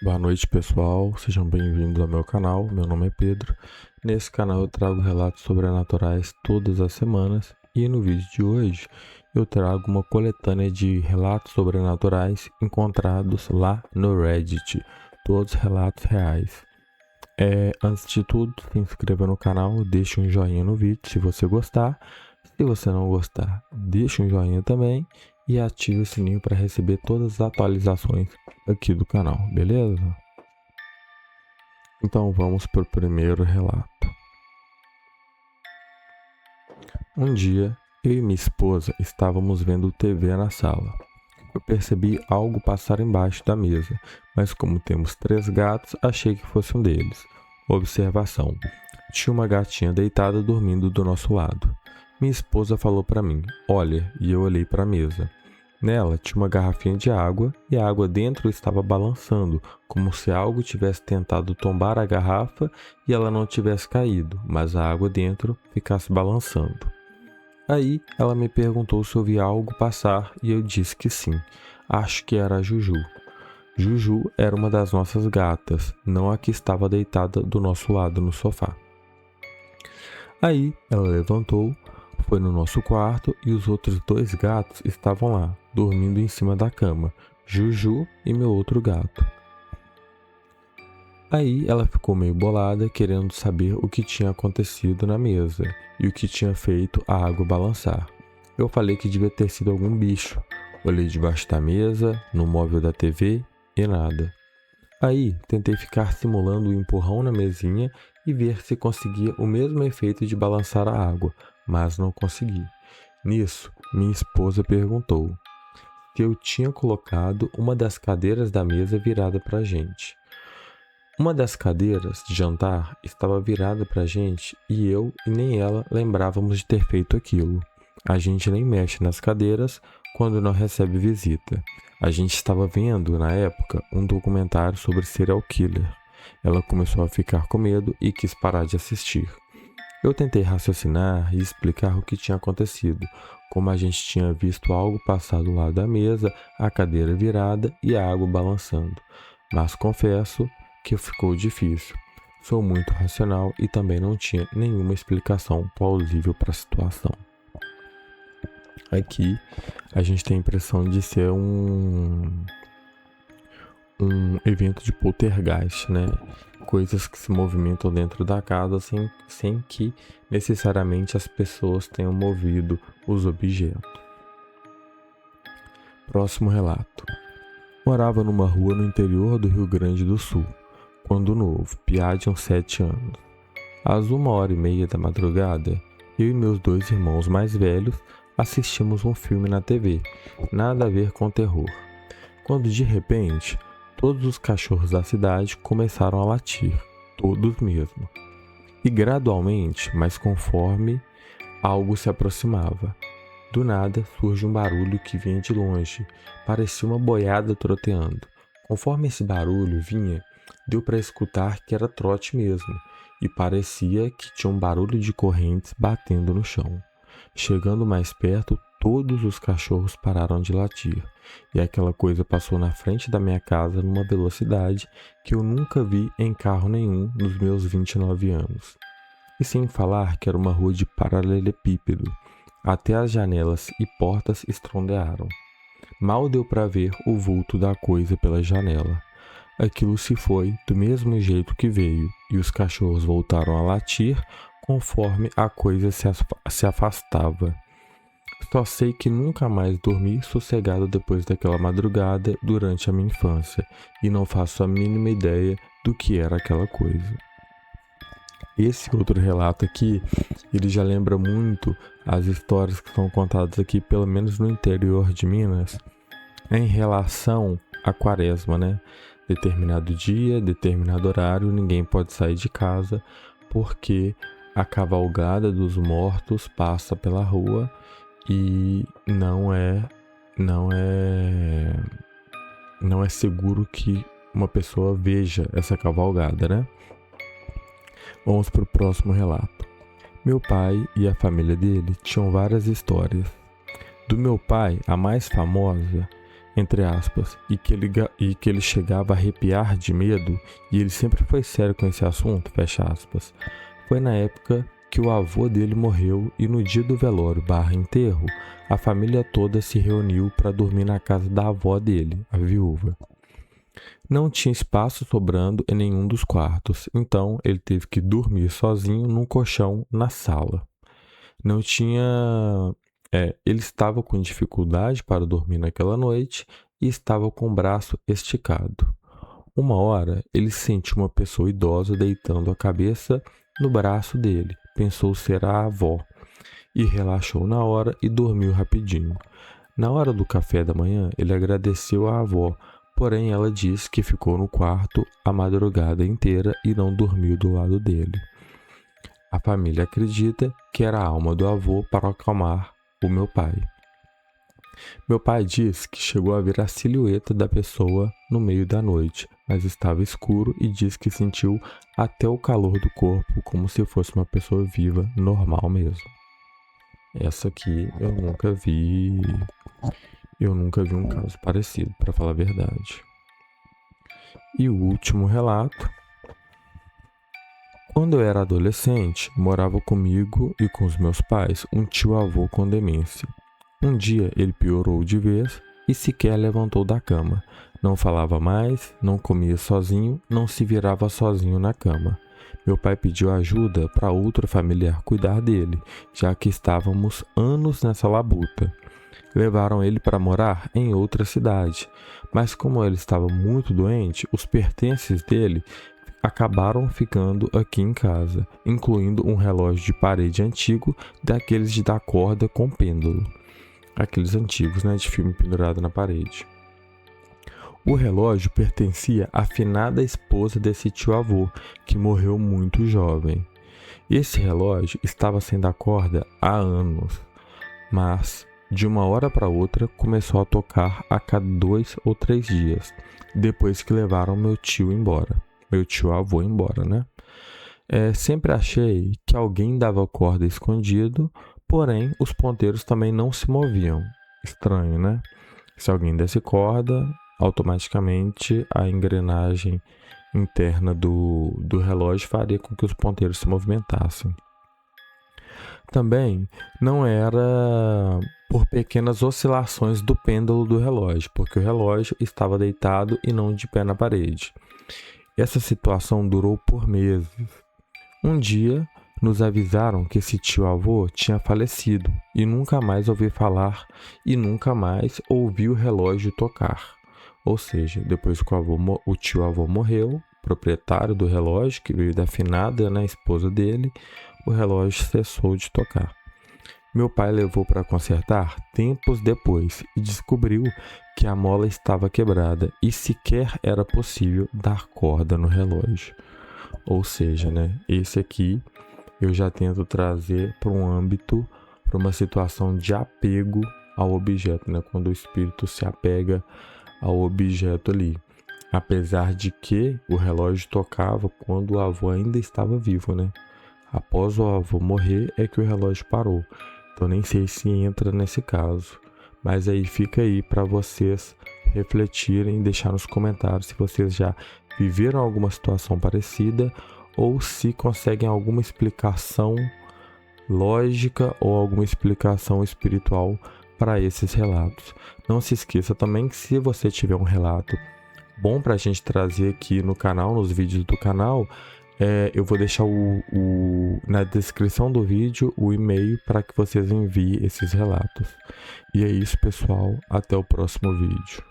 Boa noite, pessoal. Sejam bem-vindos ao meu canal. Meu nome é Pedro. Nesse canal eu trago relatos sobrenaturais todas as semanas e no vídeo de hoje eu trago uma coletânea de relatos sobrenaturais encontrados lá no Reddit. Todos relatos reais. Antes de tudo, se inscreva no canal, deixe um joinha no vídeo se você gostar. Se você não gostar, deixe um joinha também e ative o sininho para receber todas as atualizações aqui do canal, beleza? Então vamos para o primeiro relato. Um dia, eu e minha esposa estávamos vendo TV na sala. Eu percebi algo passar embaixo da mesa, mas como temos 3 gatos, achei que fosse um deles. Observação: tinha uma gatinha deitada dormindo do nosso lado. Minha esposa falou para mim: "Olha", e eu olhei para a mesa. Nela tinha uma garrafinha de água e a água dentro estava balançando, como se algo tivesse tentado tombar a garrafa e ela não tivesse caído, mas a água dentro ficasse balançando. Aí ela me perguntou se eu via algo passar e eu disse que sim. Acho que era a Juju. Juju era uma das nossas gatas, não a que estava deitada do nosso lado no sofá. Aí ela levantou, foi no nosso quarto e os outros 2 gatos estavam lá, dormindo em cima da cama, Juju e meu outro gato. Aí ela ficou meio bolada, querendo saber o que tinha acontecido na mesa e o que tinha feito a água balançar. Eu falei que devia ter sido algum bicho. Olhei debaixo da mesa, no móvel da TV e nada. Aí tentei ficar simulando o empurrão na mesinha e ver se conseguia o mesmo efeito de balançar a água, mas não consegui. Nisso, minha esposa perguntou se eu tinha colocado uma das cadeiras da mesa virada para a gente. Uma das cadeiras de jantar estava virada para a gente e eu e nem ela lembrávamos de ter feito aquilo. A gente nem mexe nas cadeiras quando não recebe visita. A gente estava vendo, na época, um documentário sobre serial killer. Ela começou a ficar com medo e quis parar de assistir. Eu tentei raciocinar e explicar o que tinha acontecido, como a gente tinha visto algo passar do lado da mesa, a cadeira virada e a água balançando. Mas confesso que ficou difícil. Sou muito racional e também não tinha nenhuma explicação plausível para a situação. Aqui a gente tem a impressão de ser um evento de poltergeist, né? Coisas que se movimentam dentro da casa sem que necessariamente as pessoas tenham movido os objetos. Próximo relato. Morava numa rua no interior do Rio Grande do Sul, quando novo, piá de uns 7 anos. Às 1h30 da madrugada, eu e meus 2 irmãos mais velhos assistimos um filme na TV, nada a ver com terror. Quando de repente, todos os cachorros da cidade começaram a latir, todos mesmo. E gradualmente, mas conforme algo se aproximava. Do nada surge um barulho que vinha de longe, parecia uma boiada troteando. Conforme esse barulho vinha, deu para escutar que era trote mesmo, e parecia que tinha um barulho de correntes batendo no chão. Chegando mais perto, todos os cachorros pararam de latir, e aquela coisa passou na frente da minha casa numa velocidade que eu nunca vi em carro nenhum nos meus 29 anos. E sem falar que era uma rua de paralelepípedo. Até as janelas e portas estrondearam. Mal deu para ver o vulto da coisa pela janela. Aquilo se foi do mesmo jeito que veio, e os cachorros voltaram a latir conforme a coisa se afastava. Só sei que nunca mais dormi sossegado depois daquela madrugada durante a minha infância, e não faço a mínima ideia do que era aquela coisa. Esse outro relato aqui, ele já lembra muito as histórias que são contadas aqui, pelo menos no interior de Minas, em relação à quaresma, né? Determinado dia, determinado horário, ninguém pode sair de casa porque a cavalgada dos mortos passa pela rua e não é seguro que uma pessoa veja essa cavalgada, né? Vamos para o próximo relato. Meu pai e a família dele tinham várias histórias. Do meu pai, a mais famosa entre aspas, e que ele chegava a arrepiar de medo, e ele sempre foi sério com esse assunto, fecha aspas, foi na época que o avô dele morreu e no dia do velório / enterro, a família toda se reuniu para dormir na casa da avó dele, a viúva. Não tinha espaço sobrando em nenhum dos quartos, então ele teve que dormir sozinho num colchão na sala. Não tinha... ele estava com dificuldade para dormir naquela noite e estava com o braço esticado. Uma hora, ele sentiu uma pessoa idosa deitando a cabeça no braço dele. Pensou ser a avó e relaxou na hora e dormiu rapidinho. Na hora do café da manhã, ele agradeceu à avó, porém ela disse que ficou no quarto a madrugada inteira e não dormiu do lado dele. A família acredita que era a alma do avô para acalmar o meu pai. Meu pai diz que chegou a ver a silhueta da pessoa no meio da noite, mas estava escuro e diz que sentiu até o calor do corpo como se fosse uma pessoa viva, normal mesmo. Essa aqui eu nunca vi um caso parecido, para falar a verdade. E o último relato. Quando eu era adolescente, morava comigo e com os meus pais um tio-avô com demência. Um dia ele piorou de vez e sequer levantou da cama. Não falava mais, não comia sozinho, não se virava sozinho na cama. Meu pai pediu ajuda para outro familiar cuidar dele, já que estávamos anos nessa labuta. Levaram ele para morar em outra cidade, mas como ele estava muito doente, os pertences dele acabaram ficando aqui em casa, incluindo um relógio de parede antigo, daqueles de dar corda com pêndulo. Aqueles antigos, de filme pendurado na parede. O relógio pertencia à finada esposa desse tio-avô, que morreu muito jovem. Esse relógio estava sem dar corda há anos, mas de uma hora para outra começou a tocar a cada 2 ou 3 dias, depois que levaram meu tio-avô embora, Sempre achei que alguém dava corda escondido, porém os ponteiros também não se moviam. Estranho, Se alguém desse corda, automaticamente a engrenagem interna do relógio faria com que os ponteiros se movimentassem. Também não era por pequenas oscilações do pêndulo do relógio, porque o relógio estava deitado e não de pé na parede. Essa situação durou por meses. Um dia, nos avisaram que esse tio-avô tinha falecido e nunca mais ouvi falar e nunca mais ouvi o relógio tocar. Ou seja, depois que o tio-avô morreu, proprietário do relógio, que veio da finada, esposa dele, o relógio cessou de tocar. Meu pai levou para consertar tempos depois e descobriu que a mola estava quebrada e sequer era possível dar corda no relógio. Ou seja, esse aqui eu já tento trazer para um âmbito, para uma situação de apego ao objeto, quando o espírito se apega ao objeto ali. Apesar de que o relógio tocava quando o avô ainda estava vivo, Após o avô morrer é que o relógio parou. Então nem sei se entra nesse caso. Mas aí fica aí para vocês refletirem e deixar nos comentários se vocês já viveram alguma situação parecida ou se conseguem alguma explicação lógica ou alguma explicação espiritual para esses relatos. Não se esqueça também que se você tiver um relato bom para a gente trazer aqui no canal, nos vídeos do canal, eu vou deixar na descrição do vídeo o e-mail para que vocês enviem esses relatos. E é isso, pessoal. Até o próximo vídeo.